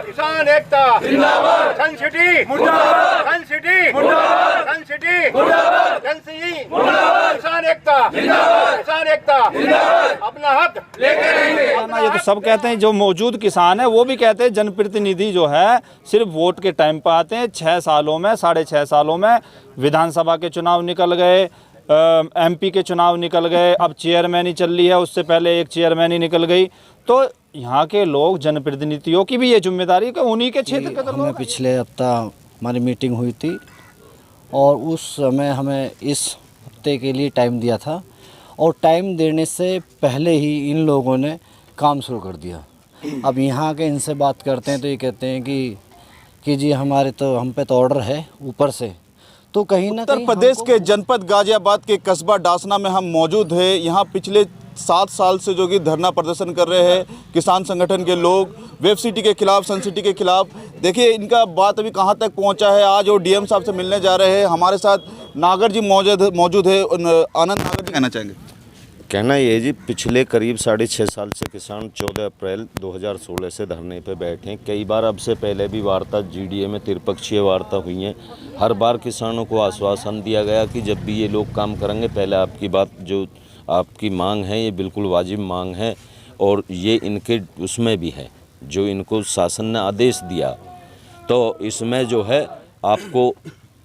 किसान एकता जिंदाबाद, सन सिटी मुर्दाबाद, सन सिटी मुर्दाबाद, सन सिटी मुर्दाबाद, सन मुर्दाबाद, किसान एकता जिंदाबाद, किसान एकता जिंदाबाद, अपना हक लेके रहेंगे। ये तो सब कहते हैं, जो मौजूद किसान है वो भी कहते हैं जनप्रतिनिधि जो है सिर्फ वोट के टाइम पर आते हैं। 6 सालों में 6.5 सालों में विधानसभा के चुनाव निकल गए, एमपी के चुनाव निकल गए, अब चेयरमैन ही चल रही है, उससे पहले एक चेयरमैन ही निकल गई। तो यहाँ के लोग जनप्रतिनिधियों की भी ये जिम्मेदारी कि उन्हीं के क्षेत्र के हमें पिछले हफ्ता हमारी मीटिंग हुई थी और उस समय हमें इस हफ्ते के लिए टाइम दिया था और टाइम देने से पहले ही इन लोगों ने काम शुरू कर दिया। अब यहाँ के इनसे बात करते हैं तो ये कहते हैं कि जी हमारे तो हम पे तो ऑर्डर है ऊपर से। तो कहीं ना उत्तर प्रदेश के जनपद गाजियाबाद के कस्बा डासना में हम मौजूद हैं। यहाँ पिछले 7 साल से जो कि धरना प्रदर्शन कर रहे हैं किसान संगठन के लोग, वेब सिटी के खिलाफ, सन सिटी के खिलाफ। देखिए इनका बात अभी कहाँ तक पहुँचा है। आज वो डीएम साहब से मिलने जा रहे हैं। हमारे साथ नागर जी मौजूद है। आनंद नागर जी कहना चाहेंगे? कहना ये जी, पिछले करीब 6.5 साल से किसान 14 अप्रैल 2016 से धरने पे बैठे हैं। कई बार अब से पहले भी वार्ता जीडीए में त्रिपक्षीय वार्ता हुई हैं। हर बार किसानों को आश्वासन दिया गया कि जब भी ये लोग काम करेंगे, पहले आपकी बात जो आपकी मांग है ये बिल्कुल वाजिब मांग है और ये इनके उसमें भी है जो इनको शासन ने आदेश दिया। तो इसमें जो है आपको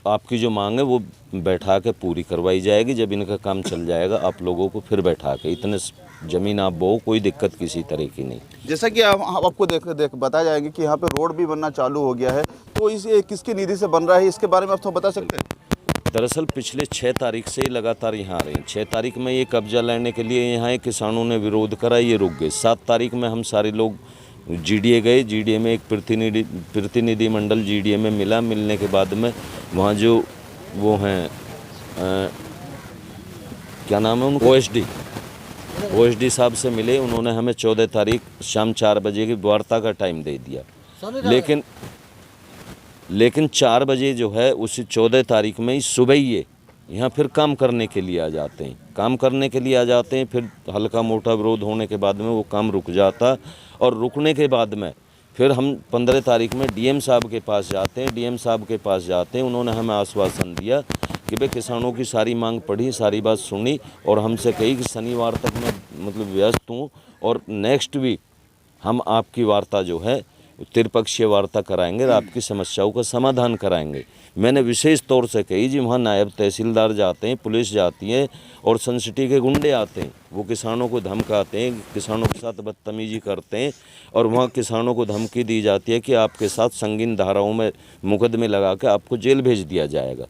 आपकी जो मांग है वो बैठा के पूरी करवाई जाएगी। जब इनका काम चल जाएगा आप लोगों को फिर बैठा के इतने ज़मीन आप बो, कोई दिक्कत किसी तरह की नहीं। जैसा कि आपको देख बताया जाएगा कि यहाँ पे रोड भी बनना चालू हो गया है, तो इस किसकी निधि से बन रहा है, इसके बारे में आप थोड़ा बता सकते हैं? दरअसल पिछले 6 तारीख से लगातार यहाँ आ रहे हैं। 6 तारीख में ये कब्जा लेने के लिए यहाँ किसानों ने विरोध करा, ये रुक गए। 7 तारीख में हम सारे लोग जीडीए गए। जीडीए में एक प्रतिनिधि मंडल जीडीए में मिला। मिलने के बाद में वहाँ जो वो हैं क्या नाम है उनको, ओएसडी साहब से मिले। उन्होंने हमें 14 तारीख शाम 4 बजे की वार्ता का टाइम दे दिया। लेकिन 4 बजे जो है उसी 14 तारीख में ही सुबह ही यहाँ फिर काम करने के लिए आ जाते हैं। काम करने के लिए आ जाते हैं, फिर हल्का मोटा विरोध होने के बाद में वो काम रुक जाता और रुकने के बाद में फिर हम 15 तारीख में डीएम साहब के पास जाते हैं। डीएम साहब के पास जाते हैं, उन्होंने हमें आश्वासन दिया कि भाई किसानों की सारी मांग पढ़ी, सारी बात सुनी और हमसे कही कि शनिवार तक मैं मतलब व्यस्त हूँ और नेक्स्ट वीक हम आपकी वार्ता जो है त्रिपक्षीय वार्ता कराएंगे और आपकी समस्याओं का समाधान कराएंगे। मैंने विशेष तौर से कही जी वहाँ नायब तहसीलदार जाते हैं, पुलिस जाती है और सन सिटी के गुंडे आते हैं। वो किसानों को धमकाते हैं, किसानों के साथ बदतमीजी करते हैं और वहाँ किसानों को धमकी दी जाती है कि आपके साथ संगीन धाराओं में मुकदमे लगा के आपको जेल भेज दिया जाएगा।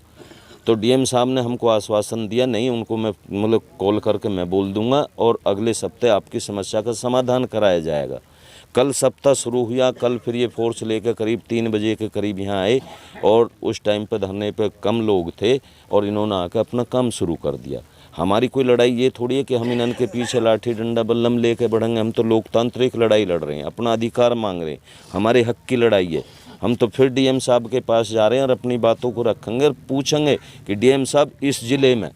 तो डीएम साहब ने हमको आश्वासन दिया, नहीं उनको मैं मतलब कॉल करके मैं बोल दूँगा और अगले सप्ताह आपकी समस्या का समाधान कराया जाएगा। कल सप्ताह शुरू हुआ। कल फिर ये फोर्स लेकर करीब 3 बजे के करीब यहाँ आए और उस टाइम पर धरने पर कम लोग थे और इन्होंने आकर अपना काम शुरू कर दिया। हमारी कोई लड़ाई ये थोड़ी है कि हम इनके पीछे लाठी डंडा बल्लम लेके बढ़ेंगे। हम तो लोकतांत्रिक लड़ाई लड़ रहे हैं, अपना अधिकार मांग रहे हैं, हमारे हक की लड़ाई है। हम तो फिर डीएम साहब के पास जा रहे हैं और अपनी बातों को रखेंगे और पूछेंगे कि डीएम साहब इस ज़िले में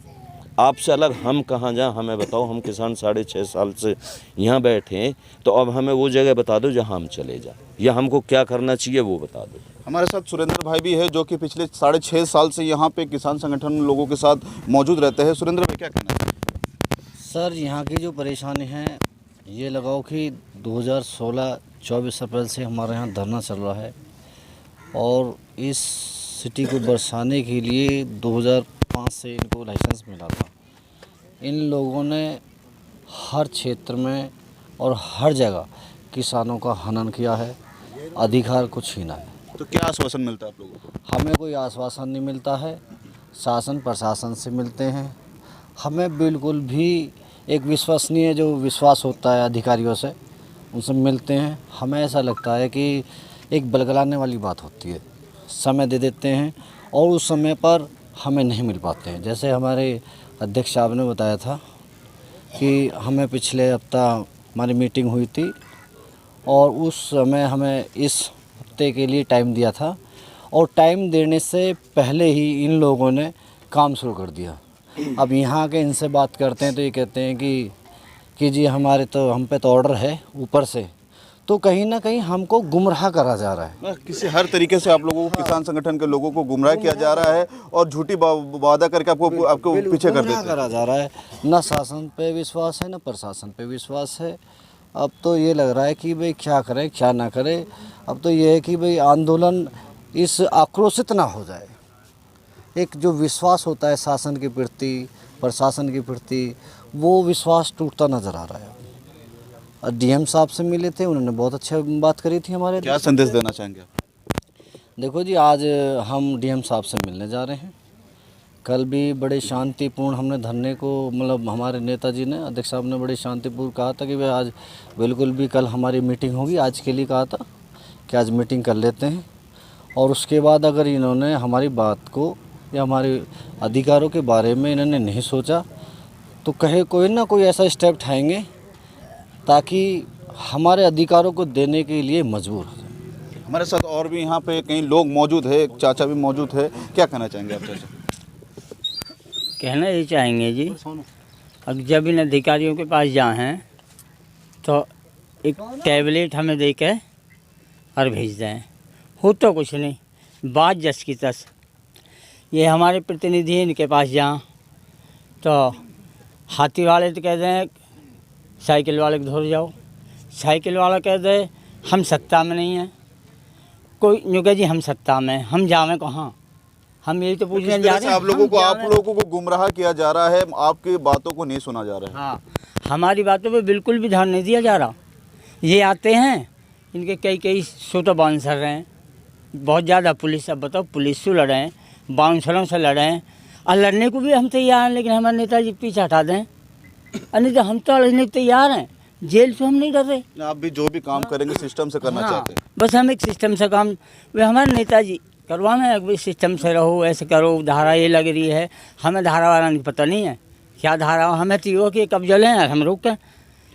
आपसे अलग हम कहाँ जाएं, हमें बताओ। हम किसान 6.5 साल से यहाँ बैठे हैं, तो अब हमें वो जगह बता दो जहाँ हम चले जाएं, या हमको क्या करना चाहिए वो बता दो। हमारे साथ सुरेंद्र भाई भी है जो कि पिछले 6.5 साल से यहाँ पे किसान संगठन लोगों के साथ मौजूद रहते हैं। सुरेंद्र भाई क्या कहना है? सर यहाँ की जो परेशानी है ये लगाओ कि 2016 24 अप्रैल से हमारे यहाँ धरना चल रहा है और इस सिटी को बरसाने के लिए 2005 से इनको लाइसेंस मिला था। इन लोगों ने हर क्षेत्र में और हर जगह किसानों का हनन किया है, अधिकार को छीना है। तो क्या आश्वासन मिलता है आप लोगों को? हमें कोई आश्वासन नहीं मिलता है। शासन प्रशासन से मिलते हैं, हमें बिल्कुल भी एक विश्वसनीय जो विश्वास होता है अधिकारियों से, उनसे मिलते हैं। हमें ऐसा लगता है कि एक बलगलाने वाली बात होती है, समय दे देते हैं और उस समय पर हमें नहीं मिल पाते हैं। जैसे हमारे अध्यक्ष साहब ने बताया था कि हमें पिछले हफ्ता हमारी मीटिंग हुई थी और उस समय हमें इस हफ्ते के लिए टाइम दिया था और टाइम देने से पहले ही इन लोगों ने काम शुरू कर दिया। अब यहाँ के इनसे बात करते हैं तो ये कहते हैं कि जी हमारे तो हम पे तो ऑर्डर है ऊपर से। तो कहीं ना कहीं हमको गुमराह करा जा रहा है। किसी हर तरीके से आप लोगों को, किसान संगठन के लोगों को गुमराह किया जा रहा है और झूठी वादा करके आपको पीछे कर देते हैं। करा जा रहा है, ना शासन पे विश्वास है ना प्रशासन पे विश्वास है। अब तो ये लग रहा है कि भाई क्या करें क्या ना करें। अब तो ये है कि भाई आंदोलन इस आक्रोशित ना हो जाए। एक जो विश्वास होता है शासन के प्रति, प्रशासन के प्रति, वो विश्वास टूटता नज़र आ रहा है। डीएम साहब से मिले थे, उन्होंने बहुत अच्छा बात करी थी हमारे। क्या संदेश देना चाहेंगे आप? देखो जी, आज हम डीएम साहब से मिलने जा रहे हैं। कल भी बड़े शांतिपूर्ण हमने धरने को, मतलब हमारे नेताजी ने, अध्यक्ष साहब ने बड़े शांतिपूर्ण कहा था कि भाई आज बिल्कुल भी कल हमारी मीटिंग होगी। आज के लिए कहा था कि आज मीटिंग कर लेते हैं, और उसके बाद अगर इन्होंने हमारी बात को या हमारे अधिकारों के बारे में इन्होंने नहीं सोचा तो कहे कोई ना कोई ऐसा स्टेप उठाएंगे ताकि हमारे अधिकारों को देने के लिए मजबूर हो जाए। हमारे साथ और भी यहाँ पे कई लोग मौजूद है, एक चाचा भी मौजूद है। क्या कहना चाहेंगे आप चाचा? कहना ये चाहेंगे जी, अब जब इन अधिकारियों के पास जाए हैं तो एक टैबलेट हमें दे के और भेज दें। हो तो कुछ नहीं, बात जस की तस। ये हमारे प्रतिनिधि इनके पास जाएँ तो हाथी वाले तो कह दें साइकिल वाले को धोर जाओ, साइकिल वाला कह दे हम सत्ता में नहीं हैं, कोई यूँ कहे जी हम सत्ता में, हम जावें कहाँ? हम यही तो पूछने जा रहे हैं। आप लोगों को गुमराह किया जा रहा है, आपकी बातों को नहीं सुना जा रहा है। हाँ, हमारी बातों पे बिल्कुल भी ध्यान नहीं दिया जा रहा। ये आते हैं, इनके कई सोटो बाउंसर रहे हैं, बहुत ज़्यादा पुलिस। अब बताओ, पुलिस से लड़े हैं, बाउंसरों से लड़े हैं, और लड़ने को भी हम तैयार हैं, लेकिन हमारे नेताजी पीछे हटा दें। नहीं तो हम तो लड़ने को तैयार हैं, जेल से हम नहीं डर रहे। आप भी जो भी काम करेंगे सिस्टम से करना चाहते हैं। बस हम एक सिस्टम से काम, वे हमारे नेताजी करवाना है कि सिस्टम से रहो, ऐसे करो, धारा ये लग रही है। हमें धारा वाला नहीं पता नहीं है क्या धारा, हमें तो ये कि कब जले हैं हम रोकें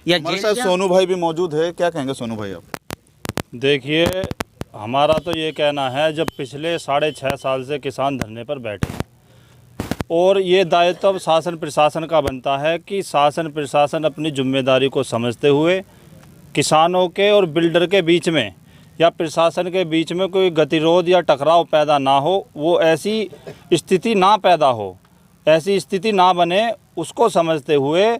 या हमारे साथ सोनू भाई भी मौजूद है। क्या कहेंगे सोनू भाई आप? देखिए, हमारा तो ये कहना है, जब पिछले 6.5 साल से किसान धरने पर बैठे हैं और ये दायित्व शासन प्रशासन का बनता है कि शासन प्रशासन अपनी जिम्मेदारी को समझते हुए किसानों के और बिल्डर के बीच में या प्रशासन के बीच में कोई गतिरोध या टकराव पैदा ना हो, वो ऐसी स्थिति ना पैदा हो, ऐसी स्थिति ना बने, उसको समझते हुए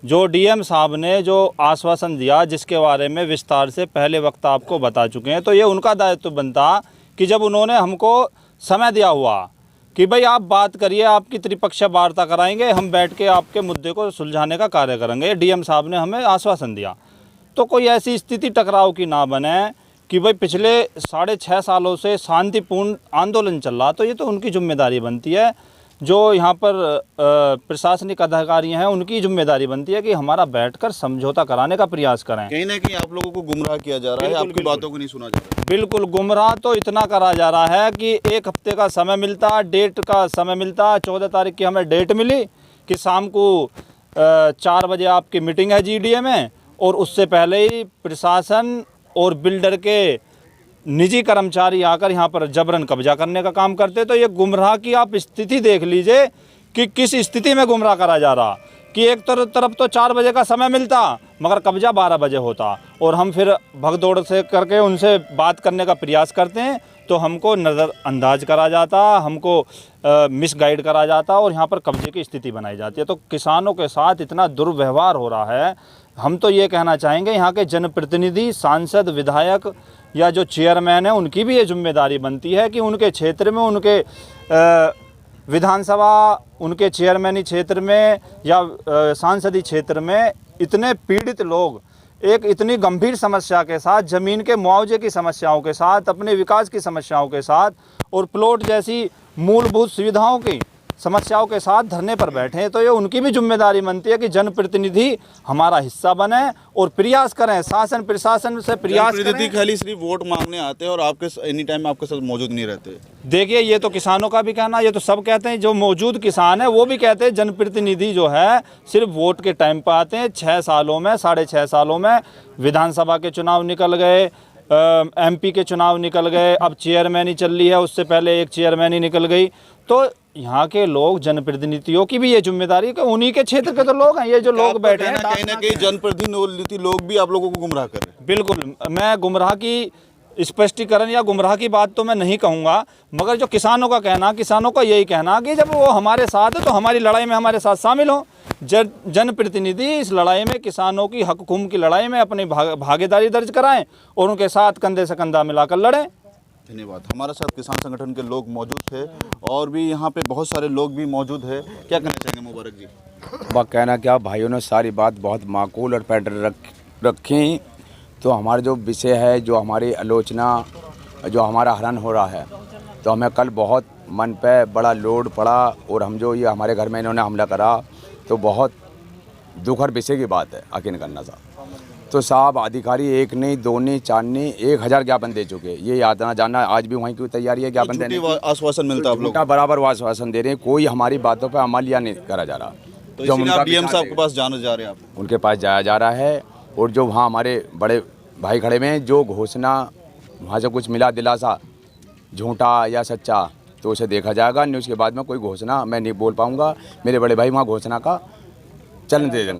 जो डीएम साहब ने जो आश्वासन दिया, जिसके बारे में विस्तार से पहले वक्त आपको बता चुके हैं, तो ये उनका दायित्व बनता कि जब उन्होंने हमको समय दिया हुआ कि भाई आप बात करिए, आपकी त्रिपक्षीय वार्ता कराएंगे, हम बैठ के आपके मुद्दे को सुलझाने का कार्य करेंगे, डीएम साहब ने हमें आश्वासन दिया। तो कोई ऐसी स्थिति टकराव की ना बने कि भाई पिछले 6.5 सालों से शांतिपूर्ण आंदोलन चल रहा, तो ये तो उनकी जिम्मेदारी बनती है। जो यहाँ पर प्रशासनिक अधिकारी हैं, उनकी जिम्मेदारी बनती है कि हमारा बैठकर समझौता कराने का प्रयास करें। कहीं ना कहीं आप लोगों को गुमराह किया जा रहा है, आपकी बातों को नहीं सुना जा रहा है। बिल्कुल, गुमराह तो इतना करा जा रहा है कि 1 हफ्ते का समय मिलता, डेट का समय मिलता। 14 तारीख की हमें डेट मिली कि शाम को 4 बजे आपकी मीटिंग है जीडीए में, और उससे पहले ही प्रशासन और बिल्डर के निजी कर्मचारी आकर यहाँ पर जबरन कब्जा करने का काम करते। तो ये गुमराह की आप स्थिति देख लीजिए कि किस स्थिति में गुमराह करा जा रहा, कि एक तरफ तो 4 बजे का समय मिलता मगर कब्जा 12 बजे होता, और हम फिर भगदौड़ से करके उनसे बात करने का प्रयास करते हैं तो हमको नज़रअंदाज करा जाता, हमको मिसगाइड करा जाता और यहाँ पर कब्जे की स्थिति बनाई जाती है। तो किसानों के साथ इतना दुर्व्यवहार हो रहा है। हम तो ये कहना चाहेंगे, यहाँ के जनप्रतिनिधि, सांसद, विधायक या जो चेयरमैन है, उनकी भी ये जिम्मेदारी बनती है कि उनके क्षेत्र में, उनके विधानसभा, उनके चेयरमैनी क्षेत्र में या सांसदीय क्षेत्र में इतने पीड़ित लोग एक इतनी गंभीर समस्या के साथ, ज़मीन के मुआवजे की समस्याओं के साथ, अपने विकास की समस्याओं के साथ और प्लॉट जैसी मूलभूत सुविधाओं की समस्याओं के साथ धरने पर बैठे हैं। तो ये उनकी भी जिम्मेदारी बनती है कि जनप्रतिनिधि हमारा हिस्सा बने और प्रयास करें, शासन प्रशासन से प्रयास करें। खाली सिर्फ वोट मांगने आते हैं और आपके एनी टाइम आपके साथ मौजूद नहीं रहते। देखिए, ये तो किसानों का भी कहना, ये तो सब कहते हैं, जो मौजूद किसान है वो भी कहते हैं जनप्रतिनिधि जो है सिर्फ वोट के टाइम पर आते हैं। 6 सालों में, 6.5 सालों में विधानसभा के चुनाव निकल गए, एमपी के चुनाव निकल गए, अब चेयरमैन ही चल रही है, उससे पहले एक चेयरमैन ही निकल गई। तो यहाँ के लोग जनप्रतिनिधियों की भी ये जिम्मेदारी है कि उन्हीं के क्षेत्र के तो लोग हैं, ये जो लोग बैठे हैं कहीं ना कहीं जनप्रतिनिधि लोग भी आप लोगों को गुमराह कर रहे हैं। बिल्कुल, मैं गुमराह की स्पष्टीकरण या गुमराह की बात तो मैं नहीं कहूँगा, मगर जो किसानों का कहना, किसानों का यही कहना कि जब वो हमारे साथ है तो हमारी लड़ाई में हमारे साथ शामिल हो। जनप्रतिनिधि इस लड़ाई में, किसानों की हक हुकूक की लड़ाई में अपनी भागीदारी दर्ज कराएं और उनके साथ कंधे से कंधा मिलाकर लड़ें। धन्यवाद। हमारे साथ किसान संगठन के लोग मौजूद थे और भी यहाँ पे बहुत सारे लोग भी मौजूद है। क्या कहना चाहेंगे मुबारक जी? वह कहना क्या, भाइयों ने सारी बात बहुत माकूल और पैटर्न रखी। तो हमारा जो विषय है, जो हमारी आलोचना, जो हमारा हरण हो रहा है, तो हमें कल बहुत मन पे बड़ा लोड पड़ा और हम जो ये हमारे घर में इन्होंने हमला करा तो बहुत दुखद विषय की बात है यकीन करना साहब। तो साहब अधिकारी एक नहीं, दो नहीं, चार नहीं, 1000 ज्ञापन दे चुके। ये याद ना जानना, आज भी वहीं की तैयारी है ज्ञापन देने की। आश्वासन मिलता है आप लोग? झूठा बराबर आश्वासन दे रहे हैं, कोई हमारी बातों पर अमल या नहीं करा जा रहा। तो इसलिए आप डीएम साहब के पास जाने जा रहे हैं? आप उनके पास जाया जा रहा है और जो वहाँ हमारे बड़े भाई खड़े हुए हैं, जो घोषणा वहाँ से कुछ मिला दिलासा, झूठा या सच्चा, तो उसे देखा जाएगा। न्यूज़ के बाद में कोई घोषणा मैं नहीं बोल पाऊँगा। मेरे बड़े भाई वहाँ घोषणा का चलन दे देंगे।